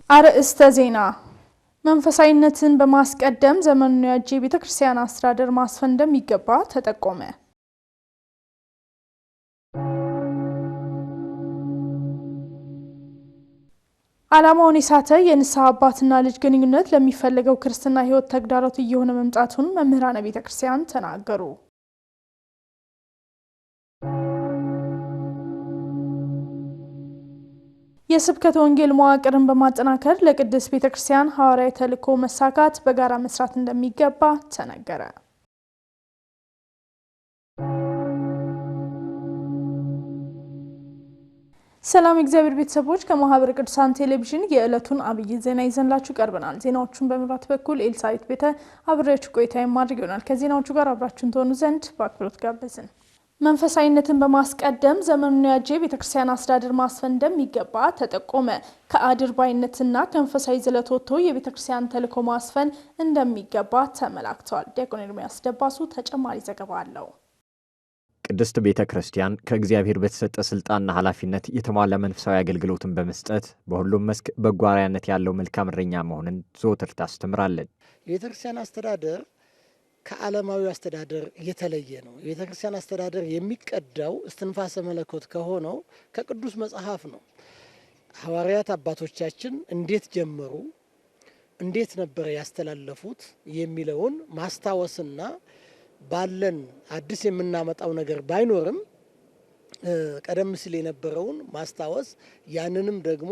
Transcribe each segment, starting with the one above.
አርእስተ ዜና መንፈሳዊነትን በማስቀደም ዘመኑን ያጄ ቤተክርስቲያን አስተዳደር ማስፈን እንደሚገባ ተጠቆመ። ዓላማውን የሳተ የንስሐ አባትና ልጅ ግንኙነት ለሚፈልገው ክርስትና ሕይወት ተግዳሮት እየሆነ መምጣቱን መምህራነ ቤተክርስቲያን ተናገሩ። የስብከተ ወንጌል መዋቅርን በማጠናከር ለቅድስት ቤተክርስቲያን ሐዋርያዊ ተልእኮ መሳካት በጋራ መስራት እንደሚገባ ተነገረ። ሰላም እግዚአብሔር ቤተሰቦች ከማህበረ ቅዱሳን ቴሌቪዥን የዕለቱን አብይ ዜና ይዘንላችሁ ቀርበናል። ዜናዎቹን በመምራት በኩል ኤልሳቤት ቤተ አብሬያችሁ ቆይታ የማድረግ ይሆናል። ከዜናዎቹ ጋር አብራችሁን ትሆኑ ዘንድ በአክብሮት ጋበዝን። መንፈሳዊነትን በማስቀደም ዘመኑን ያጄ ቤተክርስቲያን አስተዳደር ማስፈን እንደሚገባ ተጠቆመ። ከአድርባይነትና ከመንፈሳዊ ዝለት ወጥቶ የቤተክርስቲያን ተልእኮ ማስፈን እንደሚገባ ተመላክቷል። ዲያቆን ኤርሚያስ ደባሱ ተጨማሪ ዘገባ አለው። ቅድስት ቤተክርስቲያን ከእግዚአብሔር በተሰጠ ስልጣንና ኃላፊነት የተሟላ መንፈሳዊ አገልግሎትን በመስጠት በሁሉም መስክ በጎ አርአያነት ያለው መልካም እረኛ መሆንን ዘወትር ታስተምራለች። የቤተክርስቲያን አስተዳደር ከዓለማዊ አስተዳደር የተለየ ነው። የቤተክርስቲያን አስተዳደር የሚቀዳው እስትንፋሰ መለኮት ከሆነው ከቅዱስ መጽሐፍ ነው። ሐዋርያት አባቶቻችን እንዴት ጀመሩ፣ እንዴት ነበር ያስተላለፉት የሚለውን ማስታወስና ባለን አዲስ የምናመጣው ነገር ባይኖርም ቀደም ሲል የነበረውን ማስታወስ ያንንም ደግሞ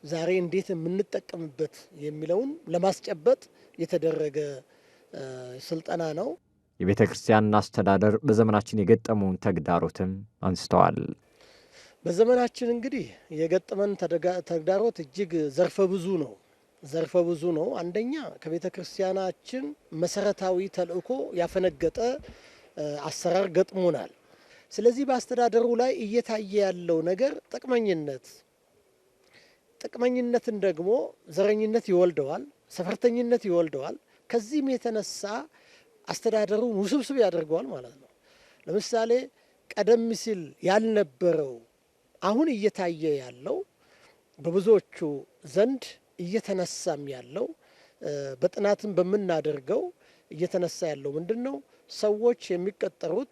ዛሬ እንዴት የምንጠቀምበት የሚለውን ለማስጨበጥ የተደረገ ስልጠና ነው። የቤተክርስቲያን አስተዳደር በዘመናችን የገጠመውን ተግዳሮትም አንስተዋል። በዘመናችን እንግዲህ የገጠመን ተግዳሮት እጅግ ዘርፈ ብዙ ነው። አንደኛ ከቤተክርስቲያናችን መሰረታዊ ተልእኮ ያፈነገጠ አሰራር ገጥሞናል። ስለዚህ በአስተዳደሩ ላይ እየታየ ያለው ነገር ጥቅመኝነትን ደግሞ ዘረኝነት ይወልደዋል፣ ሰፈርተኝነት ይወልደዋል። ከዚህም የተነሳ አስተዳደሩን ውስብስብ ያደርገዋል ማለት ነው። ለምሳሌ ቀደም ሲል ያልነበረው አሁን እየታየ ያለው በብዙዎቹ ዘንድ እየተነሳም ያለው በጥናትም በምናደርገው እየተነሳ ያለው ምንድነው? ሰዎች የሚቀጠሩት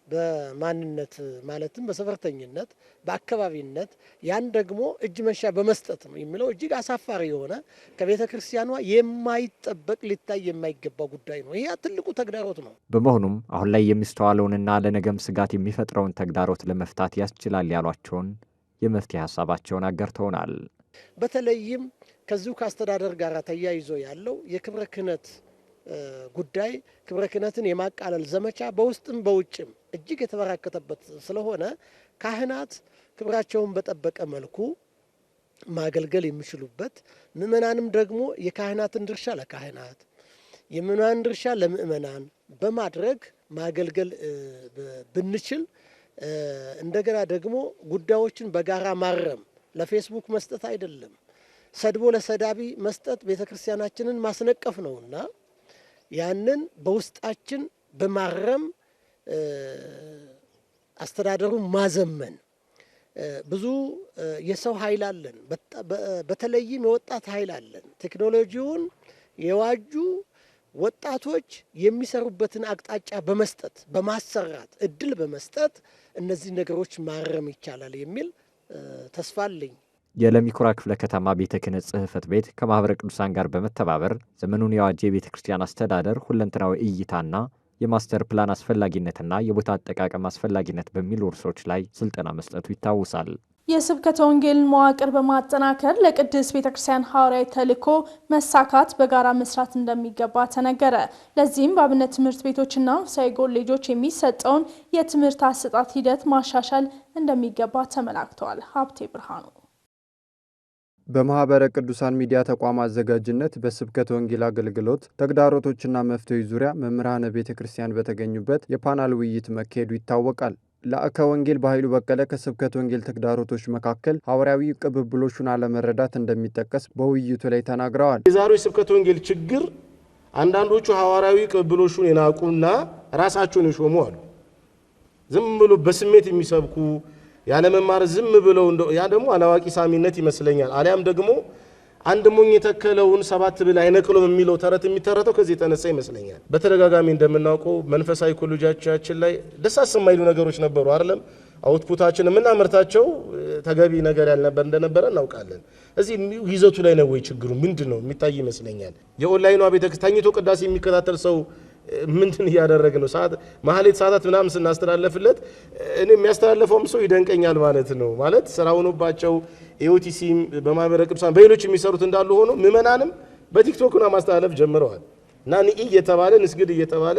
በማንነት ማለትም በሰፈርተኝነት፣ በአካባቢነት ያን ደግሞ እጅ መንሻ በመስጠት ነው የሚለው እጅግ አሳፋሪ የሆነ ከቤተ ክርስቲያኗ የማይጠበቅ ሊታይ የማይገባ ጉዳይ ነው። ይሄ ትልቁ ተግዳሮት ነው። በመሆኑም አሁን ላይ የሚስተዋለውንና ለነገም ስጋት የሚፈጥረውን ተግዳሮት ለመፍታት ያስችላል ያሏቸውን የመፍትሄ ሀሳባቸውን አጋርተውናል። በተለይም ከዚሁ ከአስተዳደር ጋር ተያይዞ ያለው የክብረ ክህነት ጉዳይ ክብረ ክህነትን የማቃለል ዘመቻ በውስጥም በውጭም እጅግ የተበራከተበት ስለሆነ ካህናት ክብራቸውን በጠበቀ መልኩ ማገልገል የሚችሉበት፣ ምእመናንም ደግሞ የካህናትን ድርሻ ለካህናት የምእመናንን ድርሻ ለምእመናን በማድረግ ማገልገል ብንችል፣ እንደገና ደግሞ ጉዳዮችን በጋራ ማረም ለፌስቡክ መስጠት አይደለም፣ ሰድቦ ለሰዳቢ መስጠት ቤተክርስቲያናችንን ማስነቀፍ ነውና ያንን በውስጣችን በማረም አስተዳደሩን ማዘመን። ብዙ የሰው ኃይል አለን፣ በተለይም የወጣት ኃይል አለን። ቴክኖሎጂውን የዋጁ ወጣቶች የሚሰሩበትን አቅጣጫ በመስጠት በማሰራት እድል በመስጠት እነዚህ ነገሮች ማረም ይቻላል የሚል ተስፋ አለኝ። የለሚኩራ ክፍለ ከተማ ቤተ ክህነት ጽሕፈት ቤት ከማህበረ ቅዱሳን ጋር በመተባበር ዘመኑን የዋጄ ቤተክርስቲያን አስተዳደር ሁለንተናዊ እይታና የማስተር ፕላን አስፈላጊነትና የቦታ አጠቃቀም አስፈላጊነት በሚሉ ርዕሶች ላይ ስልጠና መስጠቱ ይታወሳል። የስብከተ ወንጌል መዋቅር በማጠናከር ለቅድስት ቤተክርስቲያን ሐዋርያዊ ተልእኮ መሳካት በጋራ መስራት እንደሚገባ ተነገረ። ለዚህም በአብነት ትምህርት ቤቶችና መንፈሳዊ ኮሌጆች የሚሰጠውን የትምህርት አሰጣጥ ሂደት ማሻሻል እንደሚገባ ተመላክተዋል። ሀብቴ ብርሃኑ በማህበረ ቅዱሳን ሚዲያ ተቋም አዘጋጅነት በስብከተ ወንጌል አገልግሎት ተግዳሮቶችና መፍትሄዎች ዙሪያ መምህራነ ቤተክርስቲያን በተገኙበት የፓናል ውይይት መካሄዱ ይታወቃል። ለአከ ወንጌል በኃይሉ በቀለ ከስብከተ ወንጌል ተግዳሮቶች መካከል ሐዋርያዊ ቅብብሎሹን አለመረዳት እንደሚጠቀስ በውይይቱ ላይ ተናግረዋል። የዛሬው ስብከተ ወንጌል ችግር አንዳንዶቹ ሐዋርያዊ ቅብብሎሹን የናቁና ራሳቸውን የሾሙ አሉ። ዝም ብሎ በስሜት የሚሰብኩ ያለ መማር ዝም ብለው ያ ደግሞ አላዋቂ ሳሚነት ይመስለኛል። አሊያም ደግሞ አንድ ሞኝ የተከለውን 7 ብል አይነቅሎም የሚለው ተረት የሚተረተው ከዚህ የተነሳ ይመስለኛል። በተደጋጋሚ እንደምናውቀው መንፈሳዊ ኮሌጆቻችን ላይ ደሳስ የማይሉ ነገሮች ነበሩ አይደለም። አውትፑታችን የምናመርታቸው ተገቢ ነገር ያልነበር እንደነበረ እናውቃለን። እዚህ ይዘቱ ላይ ነው ወይ ችግሩ ምንድነው የሚታይ ይመስለኛል። የኦንላይኑ ቤተክርስቲያን ተኝቶ ቅዳሴ የሚከታተል ሰው ምንድን ያደረገ ነው? ሰዓት ማህሌት ሰዓታት ምናምን ስናስተላልፍለት እኔ የሚያስተላልፈውም ሰው ይደንቀኛል ማለት ነው። ማለት ስራው ሆኖባቸው ኤኦቲሲ በማህበረ ቅዱሳን በሌሎች የሚሰሩት እንዳሉ ሆኖ ምእመናንም በቲክቶክና ማስተላለፍ ጀምረዋል እና ንኢ እየተባለ ንስግድ እየተባለ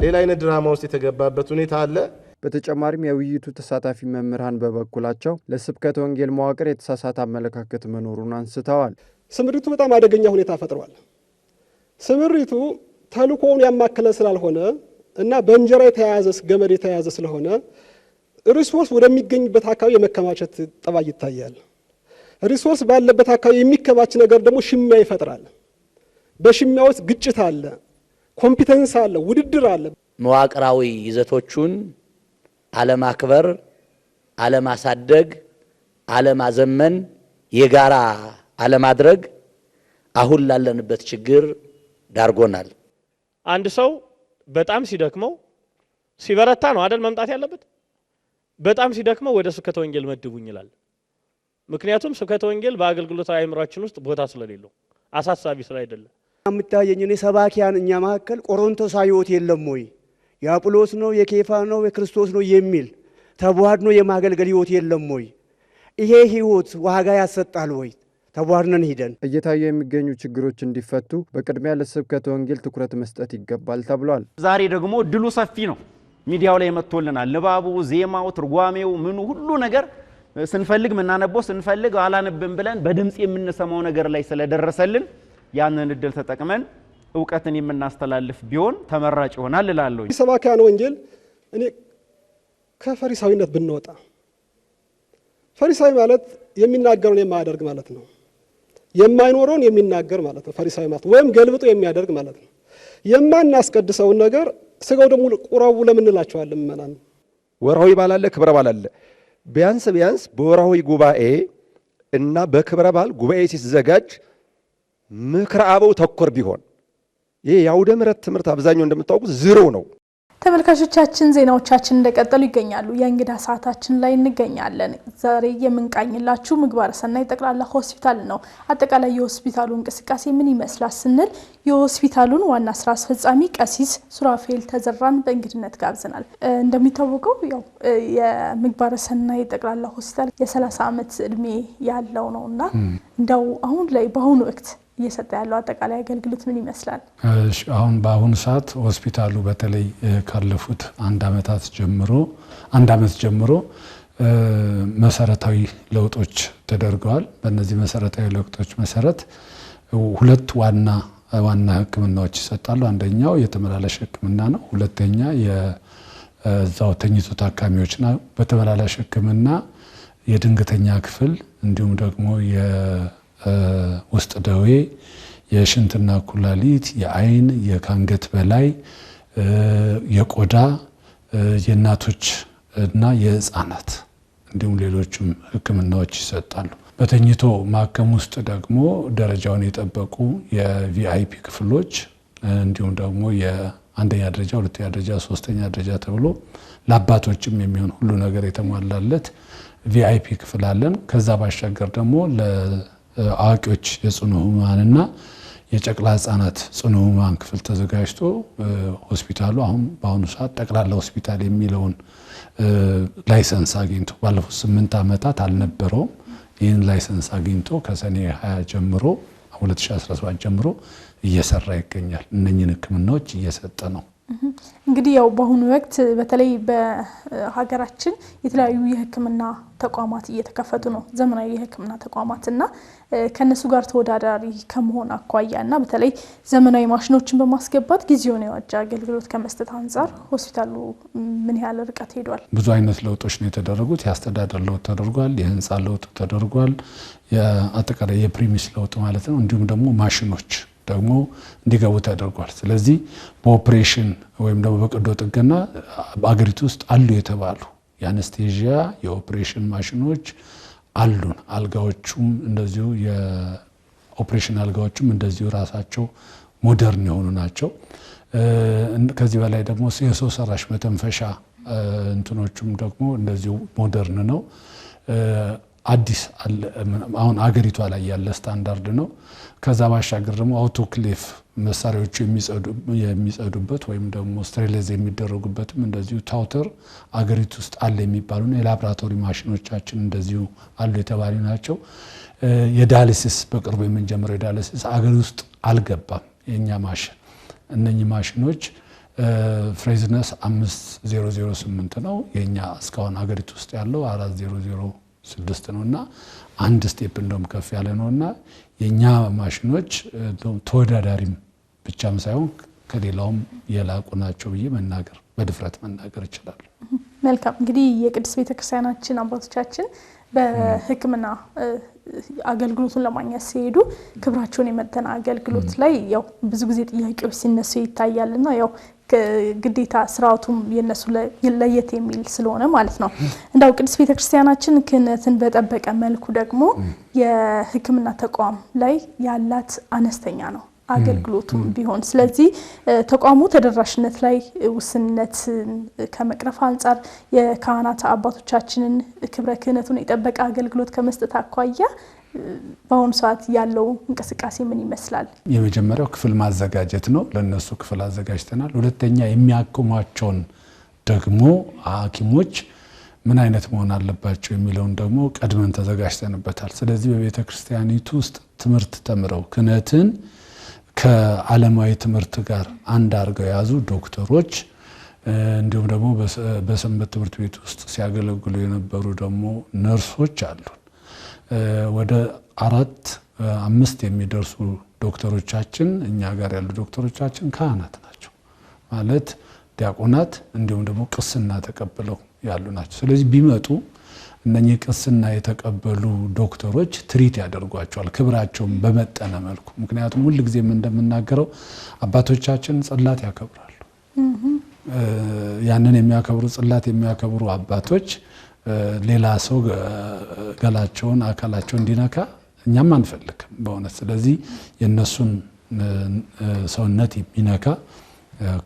ሌላ አይነት ድራማ ውስጥ የተገባበት ሁኔታ አለ። በተጨማሪም የውይይቱ ተሳታፊ መምህራን በበኩላቸው ለስብከተ ወንጌል መዋቅር የተሳሳተ አመለካከት መኖሩን አንስተዋል። ስምሪቱ በጣም አደገኛ ሁኔታ ፈጥሯል። ስምሪቱ ተልእኮውን ያማከለ ስላልሆነ እና በእንጀራ የተያያዘ ገመድ የተያያዘ ስለሆነ ሪሶርስ ወደሚገኝበት አካባቢ የመከማቸት ጠባይ ይታያል። ሪሶርስ ባለበት አካባቢ የሚከማች ነገር ደግሞ ሽሚያ ይፈጥራል። በሽሚያ ውስጥ ግጭት አለ፣ ኮምፒተንስ አለ፣ ውድድር አለ። መዋቅራዊ ይዘቶቹን አለማክበር፣ አለማሳደግ፣ አለማዘመን፣ የጋራ አለማድረግ አሁን ላለንበት ችግር ዳርጎናል። አንድ ሰው በጣም ሲደክመው ሲበረታ ነው አይደል መምጣት ያለበት። በጣም ሲደክመው ወደ ስብከተ ወንጌል መድቡኝ ይላል። ምክንያቱም ስብከተ ወንጌል በአገልግሎታዊ አእምሯችን ውስጥ ቦታ ስለሌለው አሳሳቢ ስላይደለ አምታየኝ እኔ ሰባኪያን እኛ መካከል ቆሮንቶሳዊ ሕይወት የለም ወይ? የአጵሎስ ነው የኬፋ ነው የክርስቶስ ነው የሚል ተቧድኖ የማገልገል ሕይወት የለም ወይ? ይሄ ሕይወት ዋጋ ያሰጣል ወይ? ተቧድነን ሂደን እየታዩ የሚገኙ ችግሮች እንዲፈቱ በቅድሚያ ለስብከተ ወንጌል ትኩረት መስጠት ይገባል ተብሏል። ዛሬ ደግሞ ድሉ ሰፊ ነው። ሚዲያው ላይ መጥቶልናል። ንባቡ፣ ዜማው፣ ትርጓሜው ምኑ ሁሉ ነገር ስንፈልግ ምናነበው ስንፈልግ አላነብን ብለን በድምጽ የምንሰማው ነገር ላይ ስለደረሰልን ያንን እድል ተጠቅመን ዕውቀትን የምናስተላልፍ ቢሆን ተመራጭ ይሆናል እላለሁ። ሰባኪያን ወንጌል እኔ ከፈሪሳዊነት ብንወጣ፣ ፈሪሳዊ ማለት የሚናገረውን የማያደርግ ማለት ነው። የማይኖረውን የሚናገር ማለት ነው ፈሪሳዊ ማለት፣ ወይም ገልብጦ የሚያደርግ ማለት ነው። የማናስቀድሰውን ነገር ስጋው ደግሞ ቁራቡ ለምን እንላቸዋለን? ምእመናን ወርሃዊ በዓል አለ፣ ክብረ በዓል አለ። ቢያንስ በወርሃዊ ጉባኤ እና በክብረ በዓል ጉባኤ ሲዘጋጅ ምክረ አበው ተኮር ቢሆን። ይሄ የአውደ ምሕረት ትምህርት አብዛኛው እንደምታውቁት ዝሮ ነው። ተመልካቾቻችን ዜናዎቻችን እንደቀጠሉ ይገኛሉ። የእንግዳ ሰዓታችን ላይ እንገኛለን። ዛሬ የምንቃኝላችሁ ምግባረ ሰናይ ጠቅላላ ሆስፒታል ነው። አጠቃላይ የሆስፒታሉ እንቅስቃሴ ምን ይመስላል ስንል የሆስፒታሉን ዋና ስራ አስፈጻሚ ቀሲስ ሱራፌል ተዘራን በእንግድነት ጋብዘናል። እንደሚታወቀው ያው የምግባረ ሰናይ ጠቅላላ ሆስፒታል የ30 ዓመት እድሜ ያለው ነውና እንደው አሁን ላይ በአሁኑ ወቅት እየሰጠ ያለው አጠቃላይ አገልግሎት ምን ይመስላል? አሁን በአሁኑ ሰዓት ሆስፒታሉ በተለይ ካለፉት አንድ ዓመት ጀምሮ መሰረታዊ ለውጦች ተደርገዋል። በእነዚህ መሰረታዊ ለውጦች መሰረት ሁለት ዋና ሕክምናዎች ይሰጣሉ። አንደኛው የተመላላሽ ሕክምና ነው። ሁለተኛ የዛው ተኝቶ ታካሚዎችና በተመላላሽ ሕክምና የድንገተኛ ክፍል እንዲሁም ደግሞ ውስጥ ደዌ፣ የሽንትና ኩላሊት፣ የአይን፣ የካንገት በላይ፣ የቆዳ፣ የእናቶች እና የህፃናት እንዲሁም ሌሎችም ህክምናዎች ይሰጣሉ። በተኝቶ ማከም ውስጥ ደግሞ ደረጃውን የጠበቁ የቪአይፒ ክፍሎች እንዲሁም ደግሞ የአንደኛ ደረጃ፣ ሁለተኛ ደረጃ፣ ሶስተኛ ደረጃ ተብሎ ለአባቶችም የሚሆን ሁሉ ነገር የተሟላለት ቪአይፒ ክፍል አለን። ከዛ ባሻገር ደግሞ አዋቂዎች የጽኑ ህሙማንና የጨቅላ ህጻናት ጽኑ ህሙማን ክፍል ተዘጋጅቶ ሆስፒታሉ አሁን በአሁኑ ሰዓት ጠቅላላ ሆስፒታል የሚለውን ላይሰንስ አግኝቶ ባለፉት 8 ዓመታት አልነበረውም። ይህን ላይሰንስ አግኝቶ ከሰኔ 20 ጀምሮ 2017 ጀምሮ እየሰራ ይገኛል። እነኚህን ህክምናዎች እየሰጠ ነው። እንግዲህ ያው በአሁኑ ወቅት በተለይ በሀገራችን የተለያዩ የህክምና ተቋማት እየተከፈቱ ነው። ዘመናዊ የህክምና ተቋማትና ከነሱ ጋር ተወዳዳሪ ከመሆን አኳያና በተለይ ዘመናዊ ማሽኖችን በማስገባት ጊዜውን የዋጀ አገልግሎት ከመስጠት አንጻር ሆስፒታሉ ምን ያህል ርቀት ሄዷል? ብዙ አይነት ለውጦች ነው የተደረጉት። የአስተዳደር ለውጥ ተደርጓል። የህንፃ ለውጥ ተደርጓል። አጠቃላይ የፕሪሚስ ለውጥ ማለት ነው። እንዲሁም ደግሞ ማሽኖች ደግሞ እንዲገቡ ተደርጓል። ስለዚህ በኦፕሬሽን ወይም ደግሞ በቀዶ ጥገና በአገሪቱ ውስጥ አሉ የተባሉ የአነስቴዥያ የኦፕሬሽን ማሽኖች አሉን። አልጋዎቹም እንደዚሁ ኦፕሬሽን አልጋዎችም እንደዚሁ ራሳቸው ሞደርን የሆኑ ናቸው። ከዚህ በላይ ደግሞ የሰው ሰራሽ መተንፈሻ እንትኖቹም ደግሞ እንደዚሁ ሞደርን ነው። አዲስ አሁን አገሪቷ ላይ ያለ ስታንዳርድ ነው። ከዛ ባሻገር ደግሞ አውቶክሌቭ መሳሪያዎቹ የሚጸዱበት ወይም ደግሞ ስተሪላይዝ የሚደረጉበትም እንደዚሁ ታውተር አገሪቱ ውስጥ አለ የሚባሉና የላብራቶሪ ማሽኖቻችን እንደዚሁ አሉ የተባሉ ናቸው። የዳያሊሲስ በቅርቡ የምንጀምረው የዳያሊሲስ አገር ውስጥ አልገባም የኛ ማሽን። እነኚህ ማሽኖች ፍሬዝነስ 5008 ነው። የኛ እስካሁን አገሪቱ ውስጥ ያለው 4006 ነውና አንድ ስቴፕ እንደውም ከፍ ያለ ነውና የኛ ማሽኖች ተወዳዳሪም ብቻም ሳይሆን ከሌላውም የላቁ ናቸው ብዬ በድፍረት መናገር ይችላል። መልካም እንግዲህ የቅድስት ቤተክርስቲያናችን አባቶቻችን በሕክምና አገልግሎቱን ለማግኘት ሲሄዱ ክብራቸውን የመጠነ አገልግሎት ላይ ያው ብዙ ጊዜ ጥያቄዎች ሲነሱ ይታያልና ያው ግዴታ ስርዓቱም የነሱ ለየት የሚል ስለሆነ ማለት ነው። እንዳው ቅድስት ቤተክርስቲያናችን ክህነትን በጠበቀ መልኩ ደግሞ የሕክምና ተቋም ላይ ያላት አነስተኛ ነው አገልግሎቱም ቢሆን። ስለዚህ ተቋሙ ተደራሽነት ላይ ውስንነት ከመቅረፍ አንፃር የካህናት አባቶቻችንን ክብረ ክህነቱን የጠበቀ አገልግሎት ከመስጠት አኳያ በአሁኑ ሰዓት ያለው እንቅስቃሴ ምን ይመስላል? የመጀመሪያው ክፍል ማዘጋጀት ነው። ለነሱ ክፍል አዘጋጅተናል። ሁለተኛ የሚያክሟቸውን ደግሞ ሐኪሞች ምን አይነት መሆን አለባቸው የሚለውን ደግሞ ቀድመን ተዘጋጅተንበታል። ስለዚህ በቤተክርስቲያኒቱ ውስጥ ትምህርት ተምረው ክህነትን ከዓለማዊ ትምህርት ጋር አንድ አድርገው የያዙ ዶክተሮች እንዲሁም ደግሞ በሰንበት ትምህርት ቤት ውስጥ ሲያገለግሉ የነበሩ ደግሞ ነርሶች አሉ። ወደ 4-5 የሚደርሱ ዶክተሮቻችን እኛ ጋር ያሉ ዶክተሮቻችን ካህናት ናቸው ማለት ዲያቆናት እንዲሁም ደግሞ ቅስና ተቀብለው ያሉ ናቸው። ስለዚህ ቢመጡ እነኚህ ቅስና የተቀበሉ ዶክተሮች ትሪት ያደርጓቸዋል ክብራቸውን በመጠነ መልኩ። ምክንያቱም ሁሉ ጊዜ እንደምናገረው አባቶቻችን ጽላት ያከብራሉ። ያንን የሚያከብሩ ጽላት የሚያከብሩ አባቶች ሌላ ሰው ገላቸውን አካላቸውን እንዲነካ እኛም አንፈልግም በእውነት። ስለዚህ የነሱን ሰውነት የሚነካ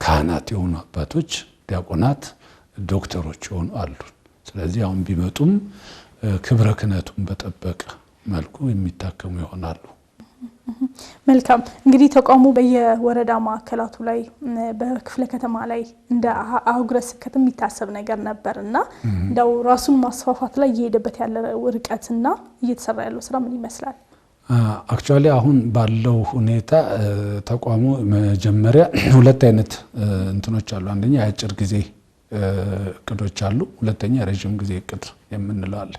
ካህናት የሆኑ አባቶች፣ ዲያቆናት፣ ዶክተሮች የሆኑ አሉ። ስለዚህ አሁን ቢመጡም ክብረ ክህነቱን በጠበቀ መልኩ የሚታከሙ ይሆናሉ። መልካም እንግዲህ ተቋሙ በየወረዳ ማዕከላቱ ላይ በክፍለ ከተማ ላይ እንደ አህጉረ ስብከት የሚታሰብ ነገር ነበርና እንደው ራሱን ማስፋፋት ላይ እየሄደበት ያለ ርቀትና እየተሰራ ያለው ስራ ምን ይመስላል? አክቹአሊ አሁን ባለው ሁኔታ ተቋሙ መጀመሪያ ሁለት አይነት እንትኖች አሉ። አንደኛ የአጭር ጊዜ እቅዶች አሉ። ሁለተኛ ረጅም ጊዜ እቅድ የምንለው አለ።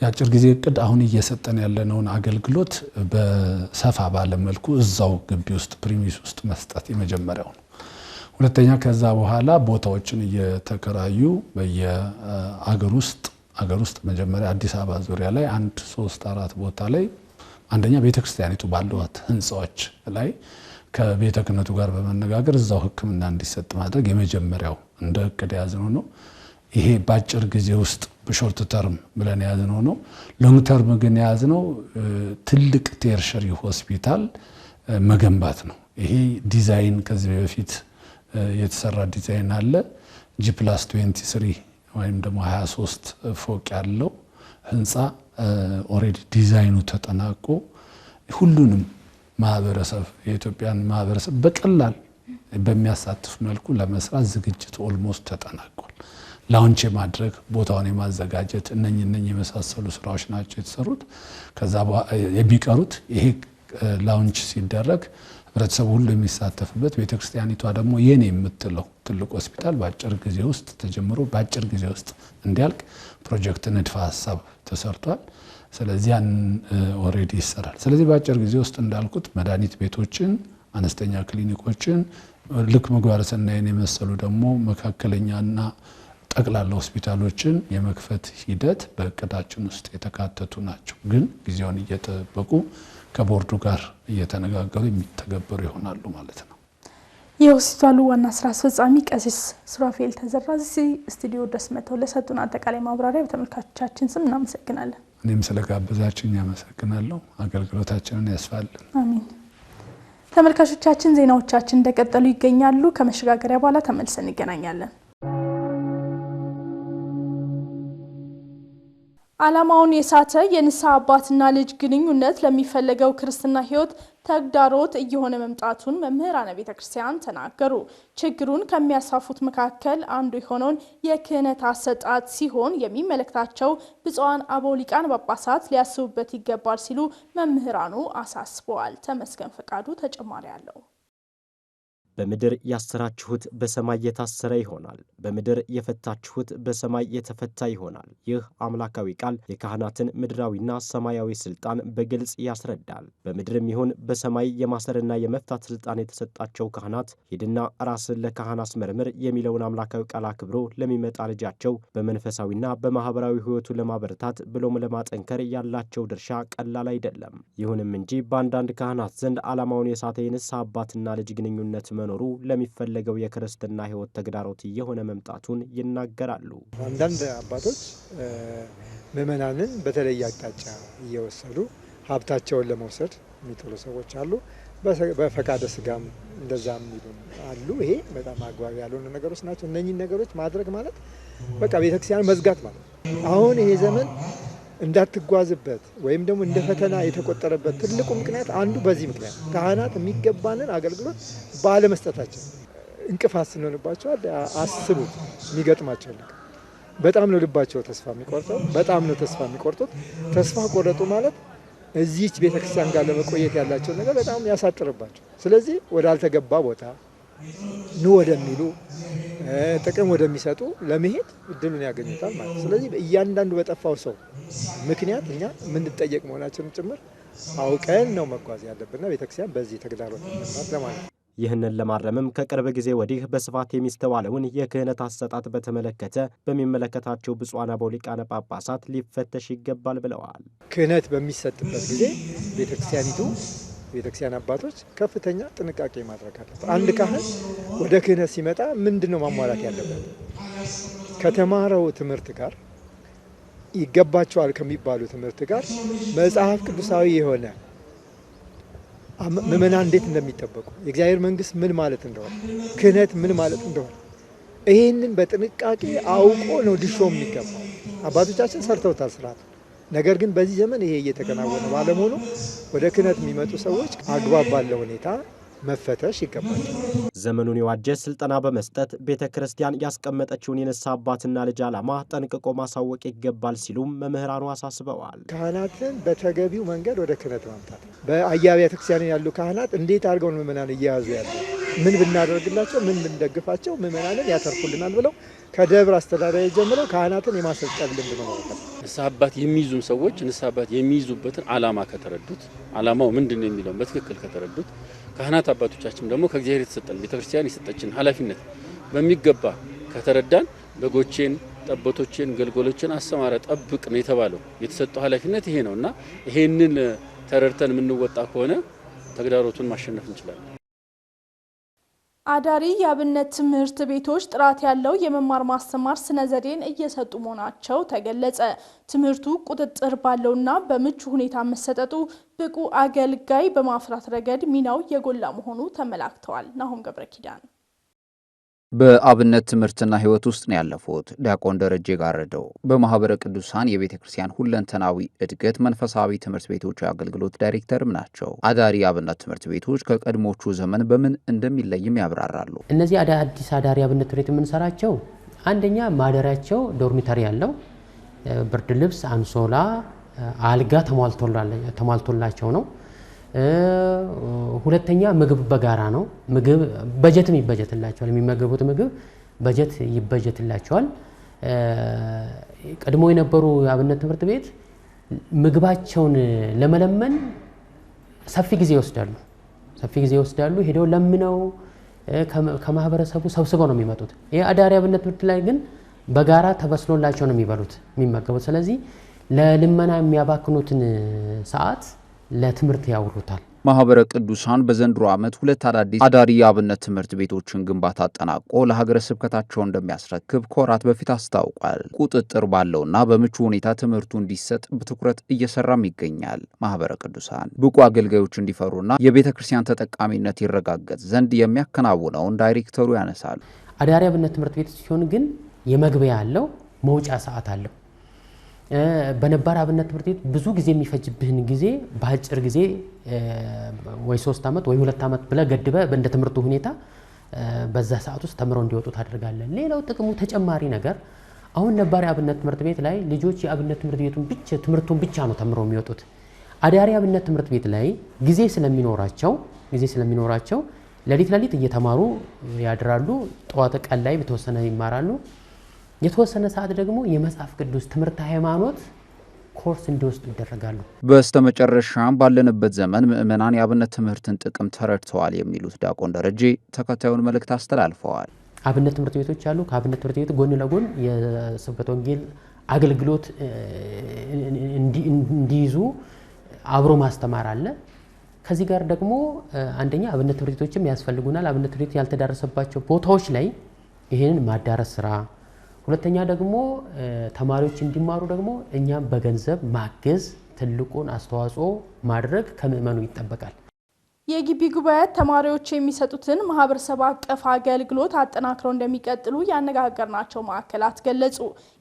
የአጭር ጊዜ እቅድ አሁን እየሰጠን ያለነውን አገልግሎት በሰፋ ባለ መልኩ እዛው ግቢ ውስጥ ፕሪሚስ ውስጥ መስጠት የመጀመሪያው ነው። ሁለተኛ ከዛ በኋላ ቦታዎችን እየተከራዩ በየአገር ውስጥ መጀመሪያ አዲስ አበባ ዙሪያ ላይ 1-3-4 ቦታ ላይ አንደኛ ቤተክርስቲያኒቱ ባሏት ህንጻዎች ላይ ከቤተ ክህነቱ ጋር በመነጋገር እዛው ሕክምና እንዲሰጥ ማድረግ የመጀመሪያው እንደ እቅድ ያዝነው ነው። ይሄ ባጭር ጊዜ ውስጥ በሾርት ተርም ብለን ያዝነው ነው። ሎንግ ተርም ግን ያዝነው ትልቅ ቴርሸሪ ሆስፒታል መገንባት ነው። ይሄ ዲዛይን ከዚህ በፊት የተሰራ ዲዛይን አለ። G+23 ወይም ደግሞ 23 ፎቅ ያለው ህንጻ ኦሬዲ ዲዛይኑ ተጠናቆ ሁሉንም ማህበረሰብ የኢትዮጵያን ማህበረሰብ በቀላል በሚያሳትፍ መልኩ ለመስራት ዝግጅት ኦልሞስት ተጠናቋል። ላውንች ማድረግ ቦታውን የማዘጋጀት እነኚህ የመሳሰሉ ስራዎች ናቸው የተሰሩት። ከዛ የሚቀሩት ይሄ ላውንች ሲደረግ ህብረተሰቡ ሁሉ የሚሳተፍበት ቤተክርስቲያኒቷ ደግሞ የኔ የምትለው ትልቅ ሆስፒታል በአጭር ጊዜ ውስጥ ተጀምሮ በአጭር ጊዜ ውስጥ እንዲያልቅ ፕሮጀክት ንድፈ ሐሳብ ተሰርቷል። ስለዚህ ያን ኦሬዲ ይሰራል። ስለዚህ በአጭር ጊዜ ውስጥ እንዳልኩት መድኃኒት ቤቶችን፣ አነስተኛ ክሊኒኮችን፣ ልክ ምግባረ ሰናይን የመሰሉ ደግሞ መካከለኛና ጠቅላላ ሆስፒታሎችን የመክፈት ሂደት በእቅዳችን ውስጥ የተካተቱ ናቸው። ግን ጊዜውን እየጠበቁ ከቦርዱ ጋር እየተነጋገሩ የሚተገበሩ ይሆናሉ ማለት ነው። የሆስፒታሉ ዋና ስራ አስፈጻሚ ቀሲስ ሱራፌል ተዘራ እዚህ ስቱዲዮ ድረስ መጥተው ለሰጡን አጠቃላይ ማብራሪያ በተመልካቾቻችን ስም እናመሰግናለን። እኔም ስለጋበዛችሁኝ አመሰግናለሁ። አገልግሎታችንን ያስፋልን። አሜን። ተመልካቾቻችን ዜናዎቻችን እንደቀጠሉ ይገኛሉ። ከመሸጋገሪያ በኋላ ተመልሰን እንገናኛለን። ዓላማውን የሳተ የንስሐ አባትና ልጅ ግንኙነት ለሚፈለገው ክርስትና ሕይወት ተግዳሮት እየሆነ መምጣቱን መምህራነ ቤተክርስቲያን ተናገሩ። ችግሩን ከሚያሳፉት መካከል አንዱ የሆነውን የክህነት አሰጣጥ ሲሆን የሚመለከታቸው ብፁዓን አበው ሊቃነ ጳጳሳት ሊያስቡበት ይገባል ሲሉ መምህራኑ አሳስበዋል። ተመስገን ፈቃዱ ተጨማሪ አለው። በምድር ያሰራችሁት በሰማይ የታሰረ ይሆናል፣ በምድር የፈታችሁት በሰማይ የተፈታ ይሆናል። ይህ አምላካዊ ቃል የካህናትን ምድራዊና ሰማያዊ ስልጣን በግልጽ ያስረዳል። በምድርም ይሁን በሰማይ የማሰርና የመፍታት ስልጣን የተሰጣቸው ካህናት ሂድና ራስን ለካህን አስመርምር የሚለውን አምላካዊ ቃል አክብሮ ለሚመጣ ልጃቸው በመንፈሳዊና በማህበራዊ ሕይወቱ ለማበረታት ብሎም ለማጠንከር ያላቸው ድርሻ ቀላል አይደለም። ይሁንም እንጂ በአንዳንድ ካህናት ዘንድ ዓላማውን የሳተ የንስሐ አባትና ልጅ ግንኙነት መኖሩ ለሚፈለገው የክርስትና ሕይወት ተግዳሮት እየሆነ መምጣቱን ይናገራሉ። አንዳንድ አባቶች ምእመናንን በተለየ አቅጣጫ እየወሰዱ ሀብታቸውን ለመውሰድ የሚጥሩ ሰዎች አሉ። በፈቃደ ስጋም እንደዛም የሚሉ አሉ። ይሄ በጣም አግባብ ያልሆኑ ነገሮች ናቸው። እነኚህን ነገሮች ማድረግ ማለት በቃ ቤተክርስቲያን መዝጋት ማለት ነው። አሁን ይሄ ዘመን እንዳትጓዝበት ወይም ደግሞ እንደ ፈተና የተቆጠረበት ትልቁ ምክንያት አንዱ በዚህ ምክንያት ካህናት የሚገባንን አገልግሎት ባለመስጠታቸው እንቅፋት ስንሆንባቸው አስቡት የሚገጥማቸው ልክ በጣም ነው ልባቸው ተስፋ የሚቆርጠው። በጣም ነው ተስፋ የሚቆርጡት። ተስፋ ቆረጡ ማለት እዚህች ቤተክርስቲያን ጋር ለመቆየት ያላቸው ነገር በጣም ያሳጥርባቸው። ስለዚህ ወደ አልተገባ ቦታ ኑ ወደሚሉ ጥቅም ወደሚሰጡ ለመሄድ እድሉን ያገኙታል ማለት ነው። ስለዚህ እያንዳንዱ በጠፋው ሰው ምክንያት እኛ የምንጠየቅ መሆናችንን ጭምር አውቀን ነው መጓዝ ያለብንና ቤተክርስቲያን በዚህ ተግዳሮት ተነሳት ለማለት ነው። ይህንን ለማረምም ከቅርብ ጊዜ ወዲህ በስፋት የሚስተዋለውን የክህነት አሰጣጥ በተመለከተ በሚመለከታቸው ብፁዓን አበው ሊቃነ ጳጳሳት ሊፈተሽ ይገባል ብለዋል። ክህነት በሚሰጥበት ጊዜ ቤተክርስቲያን አባቶች ከፍተኛ ጥንቃቄ ማድረግ አለበት። አንድ ካህን ወደ ክህነት ሲመጣ ምንድነው ማሟላት ያለበት? ከተማረው ትምህርት ጋር ይገባቸዋል ከሚባሉ ትምህርት ጋር መጽሐፍ ቅዱሳዊ የሆነ ምእመናን እንዴት እንደሚጠበቁ የእግዚአብሔር መንግስት ምን ማለት እንደሆነ ክህነት ምን ማለት እንደሆነ ይህንን በጥንቃቄ አውቆ ነው ድሾ የሚገባው። አባቶቻችን ሰርተውታል ስርዓት። ነገር ግን በዚህ ዘመን ይሄ እየተከናወነ ባለመሆኑ ወደ ክህነት የሚመጡ ሰዎች አግባብ ባለው ሁኔታ መፈተሽ ይገባል። ዘመኑን የዋጀ ስልጠና በመስጠት ቤተ ክርስቲያን ያስቀመጠችውን የንስሐ አባትና ልጅ ዓላማ ጠንቅቆ ማሳወቅ ይገባል ሲሉም መምህራኑ አሳስበዋል። ካህናትን በተገቢው መንገድ ወደ ክህነት ማምጣት፣ በየአብያተ ክርስቲያን ያሉ ካህናት እንዴት አድርገው ምእመናን እየያዙ ያሉ፣ ምን ብናደርግላቸው፣ ምን ብንደግፋቸው ምእመናንን ያተርፉልናል ብለው ከደብር አስተዳዳሪ ጀምሮ ካህናትን የማሰልጠን ልምድ ነው። ንስሐ አባት የሚይዙም ሰዎች ንስሐ አባት የሚይዙበትን ዓላማ ከተረዱት፣ ዓላማው ምንድን ነው የሚለውን በትክክል ከተረዱት፣ ካህናት አባቶቻችን ደግሞ ከእግዚአብሔር የተሰጠን ቤተክርስቲያን የሰጠችን ኃላፊነት በሚገባ ከተረዳን በጎቼን፣ ጠቦቶቼን፣ ገልጎሎችን አሰማራ ጠብቅ ነው የተባለው። የተሰጠው ኃላፊነት ይሄ ነውና ይሄንን ተረድተን የምንወጣ ከሆነ ተግዳሮቱን ማሸነፍ እንችላለን። አዳሪ የአብነት ትምህርት ቤቶች ጥራት ያለው የመማር ማስተማር ስነ ዘዴን እየሰጡ መሆናቸው ተገለጸ። ትምህርቱ ቁጥጥር ባለውና በምቹ ሁኔታ መሰጠቱ ብቁ አገልጋይ በማፍራት ረገድ ሚናው የጎላ መሆኑ ተመላክተዋል። ናሆም ገብረኪዳን በአብነት ትምህርትና ሕይወት ውስጥ ነው ያለፉት ዲያቆን ደረጀ ጋረደው በማህበረ ቅዱሳን የቤተ ክርስቲያን ሁለንተናዊ እድገት መንፈሳዊ ትምህርት ቤቶች አገልግሎት ዳይሬክተርም ናቸው። አዳሪ የአብነት ትምህርት ቤቶች ከቀድሞቹ ዘመን በምን እንደሚለይም ያብራራሉ። እነዚህ አዲስ አዳሪ አብነት ትምህርት የምንሰራቸው አንደኛ ማደሪያቸው ዶርሚተሪ ያለው ብርድ ልብስ፣ አንሶላ፣ አልጋ ተሟልቶላቸው ነው። ሁለተኛ ምግብ በጋራ ነው። ምግብ በጀትም ይበጀትላቸዋል። የሚመገቡት ምግብ በጀት ይበጀትላቸዋል። ቀድሞ የነበሩ የአብነት ትምህርት ቤት ምግባቸውን ለመለመን ሰፊ ጊዜ ይወስዳሉ። ሄደው ለምነው ከማህበረሰቡ ሰብስበው ነው የሚመጡት። ይሄ አዳሪ አብነት ትምህርት ላይ ግን በጋራ ተበስሎላቸው ነው የሚመገቡት። ስለዚህ ለልመና የሚያባክኑትን ሰዓት ለትምህርት ያውሉታል። ማህበረ ቅዱሳን በዘንድሮ ዓመት 2 አዳዲስ አዳሪ የአብነት ትምህርት ቤቶችን ግንባታ አጠናቆ ለሀገረ ስብከታቸው እንደሚያስረክብ ከወራት በፊት አስታውቋል። ቁጥጥር ባለውና በምቹ ሁኔታ ትምህርቱ እንዲሰጥ በትኩረት እየሰራም ይገኛል። ማህበረ ቅዱሳን ብቁ አገልጋዮች እንዲፈሩና የቤተ ክርስቲያን ተጠቃሚነት ይረጋገጥ ዘንድ የሚያከናውነውን ዳይሬክተሩ ያነሳሉ። አዳሪ አብነት ትምህርት ቤት ሲሆን ግን የመግቢያ አለው፣ መውጫ ሰዓት አለው። በነባር አብነት ትምህርት ቤት ብዙ ጊዜ የሚፈጅብህን ጊዜ በአጭር ጊዜ ወይ 3 ዓመት ወይ 2 ዓመት ብለ ገድበ እንደ ትምህርቱ ሁኔታ በዛ ሰዓት ውስጥ ተምረው እንዲወጡ ታደርጋለህ። ሌላው ጥቅሙ ተጨማሪ ነገር አሁን ነባር አብነት ትምህርት ቤት ላይ ልጆች የአብነት ትምህርት ቤቱን ብቻ ትምህርቱን ብቻ ነው ተምረው የሚወጡት። አዳሪ አብነት ትምህርት ቤት ላይ ጊዜ ስለሚኖራቸው ለሊት እየተማሩ ያድራሉ። ጠዋት ቀን ላይ በተወሰነ ይማራሉ። የተወሰነ ሰዓት ደግሞ የመጽሐፍ ቅዱስ ትምህርት ሃይማኖት ኮርስ እንዲወስዱ ይደረጋሉ። በስተመጨረሻም ባለንበት ዘመን ምእመናን የአብነት ትምህርትን ጥቅም ተረድተዋል የሚሉት ዲያቆን ደረጀ ተከታዩን መልእክት አስተላልፈዋል። አብነት ትምህርት ቤቶች አሉ። ከአብነት ትምህርት ቤት ጎን ለጎን የስብከተ ወንጌል አገልግሎት እንዲይዙ አብሮ ማስተማር አለ። ከዚህ ጋር ደግሞ አንደኛ አብነት ትምህርት ቤቶችም ያስፈልጉናል። አብነት ትምህርት ቤት ያልተዳረሰባቸው ቦታዎች ላይ ይህንን ማዳረስ ስራ፣ ሁለተኛ ደግሞ ተማሪዎች እንዲማሩ ደግሞ እኛም በገንዘብ ማገዝ ትልቁን አስተዋጽኦ ማድረግ ከምእመኑ ይጠበቃል። የግቢ ጉባኤያት ተማሪዎች የሚሰጡትን ማህበረሰብ አቀፍ አገልግሎት አጠናክረው እንደሚቀጥሉ ያነጋገርናቸው ማዕከላት ገለጹ።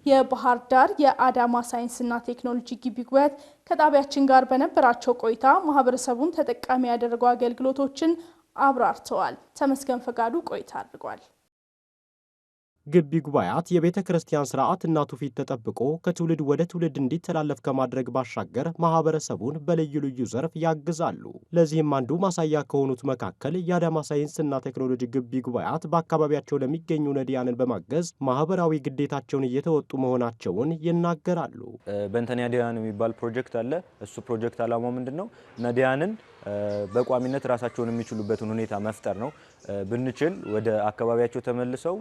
የባህር ዳር የአዳማ ሳይንስና ቴክኖሎጂ ግቢ ጉባኤያት ከጣቢያችን ጋር በነበራቸው ቆይታ ማህበረሰቡን ተጠቃሚ ያደረጉ አገልግሎቶችን አብራርተዋል። ተመስገን ፈቃዱ ቆይታ አድርጓል። ግቢ ጉባኤያት የቤተ ክርስቲያን ስርዓት እና ትውፊት ተጠብቆ ከትውልድ ወደ ትውልድ እንዲተላለፍ ከማድረግ ባሻገር ማህበረሰቡን በልዩ ልዩ ዘርፍ ያግዛሉ። ለዚህም አንዱ ማሳያ ከሆኑት መካከል የአዳማ ሳይንስና ቴክኖሎጂ ግቢ ጉባኤያት በአካባቢያቸው ለሚገኙ ነዳያንን በማገዝ ማህበራዊ ግዴታቸውን እየተወጡ መሆናቸውን ይናገራሉ። በእንተ ነዳያን የሚባል ፕሮጀክት አለ። እሱ ፕሮጀክት ዓላማው ምንድነው? ነዳያንን በቋሚነት ራሳቸውን የሚችሉበትን ሁኔታ መፍጠር ነው። ብንችል ወደ አካባቢያቸው ተመልሰው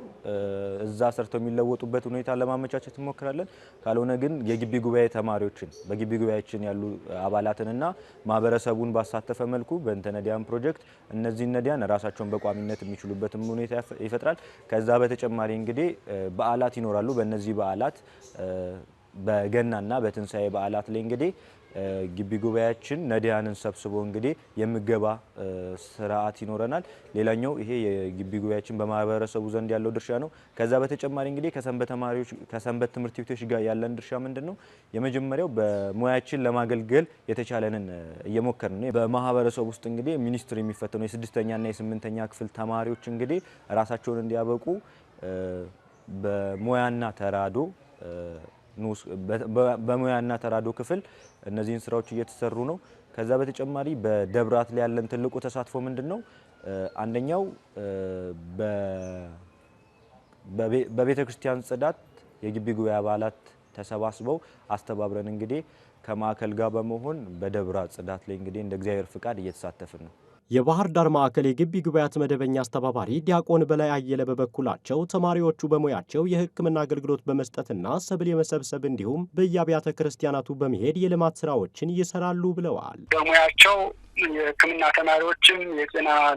እዛ ሰርተው የሚለወጡበት ሁኔታ ለማመቻቸት እንሞክራለን። ካልሆነ ግን የግቢ ጉባኤ ተማሪዎችን በግቢ ጉባኤያችን ያሉ አባላትንና ማህበረሰቡን ባሳተፈ መልኩ በእንተ ነዳያን ፕሮጀክት እነዚህ ነዳያን ራሳቸውን በቋሚነት የሚችሉበትን ሁኔታ ይፈጥራል። ከዛ በተጨማሪ እንግዲህ በዓላት ይኖራሉ። በእነዚህ በዓላት በገናና በትንሳኤ በዓላት ላይ እንግዲህ ግቢ ጉባኤያችን ነዳያንን ሰብስቦ እንግዲህ የምገባ ስርዓት ይኖረናል። ሌላኛው ይሄ የግቢ ጉባኤያችን በማህበረሰቡ ዘንድ ያለው ድርሻ ነው። ከዛ በተጨማሪ እንግዲህ ከሰንበት ትምህርት ቤቶች ጋር ያለን ድርሻ ምንድነው? የመጀመሪያው በሙያችን ለማገልገል የተቻለንን እየሞከርን ነው። በማህበረሰቡ ውስጥ እንግዲህ ሚኒስትር የሚፈተኑ የ6ኛና የ8ኛ ክፍል ተማሪዎች እንግዲህ ራሳቸውን እንዲያበቁ በሙያና ተራዶ ክፍል እነዚህን ስራዎች እየተሰሩ ነው። ከዛ በተጨማሪ በደብራት ላይ ያለን ትልቁ ተሳትፎ ምንድነው? አንደኛው በቤተክርስቲያን ጽዳት የግቢ ጉባኤ አባላት ተሰባስበው አስተባብረን እንግዲህ ከማዕከል ጋር በመሆን በደብራት ጽዳት ላይ እንግዲህ እንደ እግዚአብሔር ፍቃድ እየተሳተፍን ነው። የባህር ዳር ማዕከል የግቢ ጉባኤያት መደበኛ አስተባባሪ ዲያቆን በላይ አየለ በበኩላቸው ተማሪዎቹ በሙያቸው የሕክምና አገልግሎት በመስጠትና ሰብል የመሰብሰብ እንዲሁም በየአብያተ ክርስቲያናቱ በመሄድ የልማት ስራዎችን ይሰራሉ ብለዋል። በሙያቸው የሕክምና ተማሪዎችም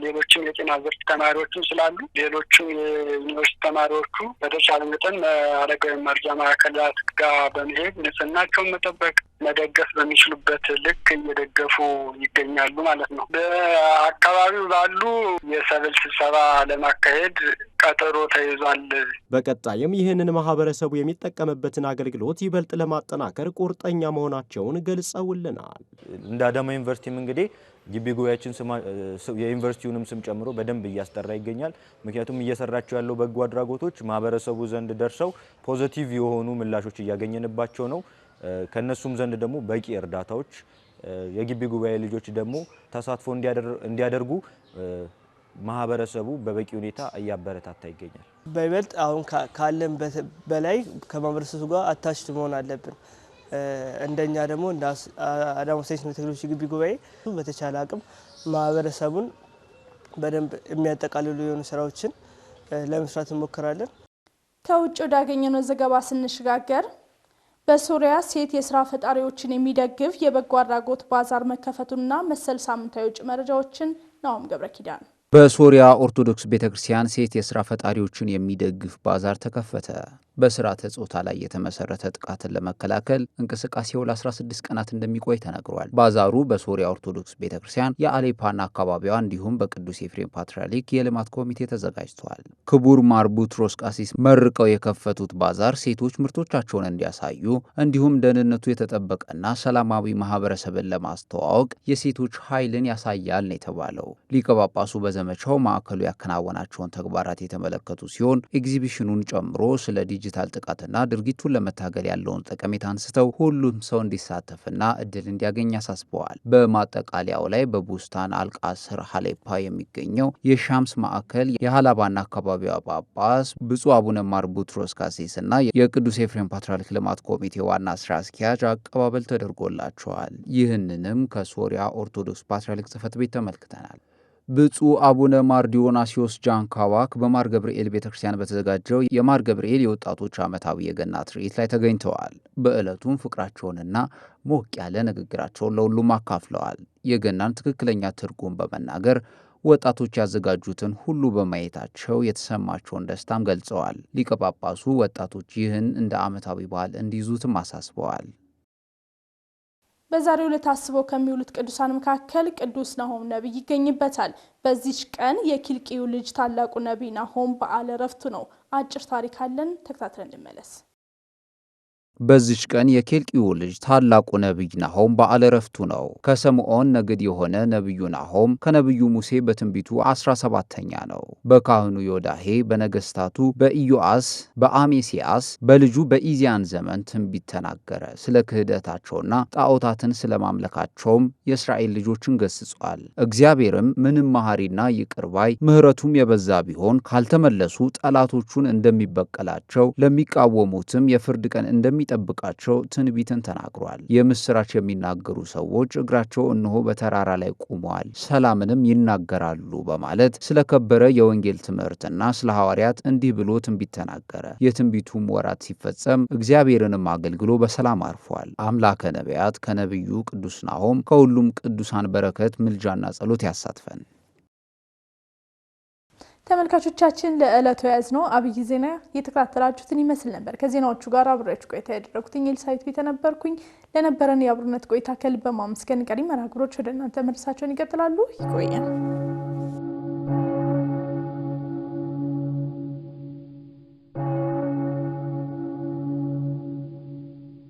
ሌሎችም የጤና ዘርፍ ተማሪዎችም ስላሉ ሌሎችም የዩኒቨርሲቲ ተማሪዎቹ በተቻለ መጠን አረጋዊ መርጃ ማዕከላት ጋር በመሄድ ንጽህናቸውን መጠበቅ መደገፍ በሚችሉበት ልክ እየደገፉ ይገኛሉ ማለት ነው። በአካባቢው ባሉ የሰብል ስብሰባ ለማካሄድ ቀጠሮ ተይዟል። በቀጣይም ይህንን ማህበረሰቡ የሚጠቀምበትን አገልግሎት ይበልጥ ለማጠናከር ቁርጠኛ መሆናቸውን ገልጸውልናል። እንደ አዳማ ዩኒቨርሲቲም እንግዲህ ግቢ ጉባኤያችን የዩኒቨርሲቲውንም ስም ጨምሮ በደንብ እያስጠራ ይገኛል። ምክንያቱም እየሰራቸው ያለው በጎ አድራጎቶች ማህበረሰቡ ዘንድ ደርሰው ፖዚቲቭ የሆኑ ምላሾች እያገኘንባቸው ነው። ከነሱም ዘንድ ደግሞ በቂ እርዳታዎች የግቢ ጉባኤ ልጆች ደግሞ ተሳትፎ እንዲያደርጉ ማህበረሰቡ በበቂ ሁኔታ እያበረታታ ይገኛል። በይበልጥ አሁን ካለን በላይ ከማህበረሰቡ ጋር አታችድ መሆን አለብን። እንደኛ ደግሞ እንደ አዳማ ሳይንስና ቴክኖሎጂ ግቢ ጉባኤ በተቻለ አቅም ማህበረሰቡን በደንብ የሚያጠቃልሉ የሆኑ ስራዎችን ለመስራት እንሞክራለን። ከውጭ ወዳገኘነው ዘገባ ስንሸጋገር በሶሪያ ሴት የስራ ፈጣሪዎችን የሚደግፍ የበጎ አድራጎት ባዛር መከፈቱና መሰል ሳምንታዊ ውጭ መረጃዎችን ናኦም ገብረኪዳን። በሶሪያ ኦርቶዶክስ ቤተክርስቲያን ሴት የስራ ፈጣሪዎችን የሚደግፍ ባዛር ተከፈተ። በስርዓተ ጾታ ላይ የተመሰረተ ጥቃትን ለመከላከል እንቅስቃሴው ለ16 ቀናት እንደሚቆይ ተነግሯል። ባዛሩ በሶሪያ ኦርቶዶክስ ቤተክርስቲያን የአሌፓና አካባቢዋ እንዲሁም በቅዱስ ኤፍሬም ፓትርያርክ የልማት ኮሚቴ ተዘጋጅቷል። ክቡር ማር ቡትሮስ ቃሲስ መርቀው የከፈቱት ባዛር ሴቶች ምርቶቻቸውን እንዲያሳዩ እንዲሁም ደህንነቱ የተጠበቀና ሰላማዊ ማህበረሰብን ለማስተዋወቅ የሴቶች ኃይልን ያሳያል ነው የተባለው። ሊቀ ጳጳሱ በዘመቻው ማዕከሉ ያከናወናቸውን ተግባራት የተመለከቱ ሲሆን ኤግዚቢሽኑን ጨምሮ ስለ ዲጂታል ጥቃትና ድርጊቱን ለመታገል ያለውን ጠቀሜታ አንስተው ሁሉም ሰው እንዲሳተፍና እድል እንዲያገኝ ያሳስበዋል። በማጠቃለያው ላይ በቡስታን አልቃስር ሀሌፓ የሚገኘው የሻምስ ማዕከል የሃላባና አካባቢዋ ጳጳስ ብፁዕ አቡነ ማር ቡትሮስ ቃሲስና የቅዱስ ኤፍሬም ፓትርያርክ ልማት ኮሚቴ ዋና ስራ አስኪያጅ አቀባበል ተደርጎላቸዋል። ይህንንም ከሶሪያ ኦርቶዶክስ ፓትርያርክ ጽሕፈት ቤት ተመልክተናል። ብፁዕ አቡነ ማር ዲዮናስዮስ ጃንካዋክ በማር ገብርኤል ቤተክርስቲያን በተዘጋጀው የማር ገብርኤል የወጣቶች ዓመታዊ የገና ትርኢት ላይ ተገኝተዋል። በዕለቱም ፍቅራቸውንና ሞቅ ያለ ንግግራቸውን ለሁሉም አካፍለዋል። የገናን ትክክለኛ ትርጉም በመናገር ወጣቶች ያዘጋጁትን ሁሉ በማየታቸው የተሰማቸውን ደስታም ገልጸዋል። ሊቀ ጳጳሱ ወጣቶች ይህን እንደ ዓመታዊ በዓል እንዲይዙትም አሳስበዋል። በዛሬው ዕለት ታስበው ከሚውሉት ቅዱሳን መካከል ቅዱስ ናሆም ነቢይ ይገኝበታል። በዚች ቀን የኪልቅዩ ልጅ ታላቁ ነቢይ ናሆም በዓለ ዕረፍቱ ነው። አጭር ታሪክ አለን፣ ተከታትለን እንመለስ። በዚች ቀን የኬልቅዩ ልጅ ታላቁ ነቢይ ናሆም በዓለ ዕረፍቱ ነው። ከስምዖን ነገድ የሆነ ነቢዩ ናሆም ከነቢዩ ሙሴ በትንቢቱ 17ኛ ነው። በካህኑ ዮዳሄ በነገስታቱ በኢዮአስ በአሜሲያስ በልጁ በኢዚያን ዘመን ትንቢት ተናገረ። ስለ ክህደታቸውና ጣዖታትን ስለማምለካቸውም የእስራኤል ልጆችን ገስጿል። እግዚአብሔርም ምንም መሐሪና ይቅር ባይ ምሕረቱም የበዛ ቢሆን ካልተመለሱ ጠላቶቹን እንደሚበቀላቸው ለሚቃወሙትም የፍርድ ቀን እንደሚጠብቃቸው ትንቢትን ተናግሯል። የምስራች የሚናገሩ ሰዎች እግራቸው እነሆ በተራራ ላይ ቆመዋል፣ ሰላምንም ይናገራሉ በማለት ስለከበረ የወንጌል ትምህርትና ስለ ሐዋርያት እንዲህ ብሎ ትንቢት ተናገረ። የትንቢቱም ወራት ሲፈጸም እግዚአብሔርንም አገልግሎ በሰላም አርፏል። አምላከ ነቢያት ከነቢዩ ቅዱስ ናሆም ከሁሉም ቅዱሳን በረከት ምልጃና ጸሎት ያሳትፈን። ተመልካቾቻችን ለዕለቱ ያዝነው አብይ ዜና የተከታተላችሁትን ይመስል ነበር። ከዜናዎቹ ጋር አብሬያችሁ ቆይታ ያደረኩት ኤልሳቤጥ ቤተ ነበርኩኝ። ለነበረን የአብሮነት ቆይታ ከልብ በማመስገን ቀሪ መርሃ ግብሮች ወደ እናንተ መድረሳቸውን ይቀጥላሉ። ይቆየን።